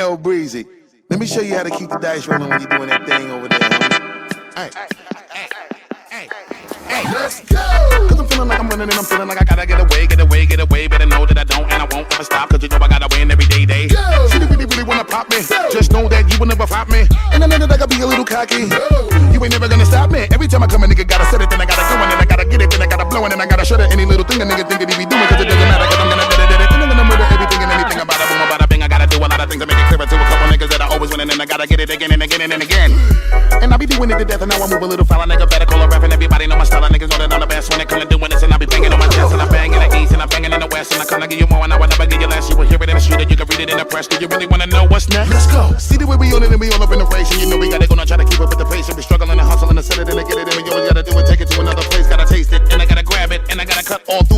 Yo, Breezy, let me show you how to keep the dice rolling when you're doing that thing over there, homie. Hey, let's go! Cause I'm feeling like I'm running and I'm feeling like I gotta get away. Better know that I don't and I won't ever stop. Cause you know I gotta win every day. See, you really wanna pop me. Just know that you will never flop me. And I know that I gotta be a little cocky. You ain't never gonna stop me. Every time I come, a nigga gotta set it, then I gotta go, and then I gotta get it, then I gotta blow, and then I gotta shut it. Any little thing a nigga think that he be doing, cause it doesn't matter, cause I'm gonna get it. And I'm gonna murder everything and anything about it. Boom, about a bing. I gotta do a lot of things to make it clearer to a couple niggas that I always win, and then I gotta get it again and again and again. And I be doing it to death, and now I move a little foul. Nigga better call a rap, and everybody know my style. Niggas know that I'm the best when it comes to doing this, and I be banging on my chest, and I bang in the east, and I banging in the west, and I kinda give you more, and I will never give you less. You will hear it in the street, and you can read it in the press. Do you really wanna know what's next? Let's go. See the way we on it, and we all up in the race, and you know we gotta go now, try to keep up with the pace, and we struggling and hustling and set it, and I get it, and we always gotta do it, take it to another place, gotta taste it, and I gotta grab it, and I gotta cut all through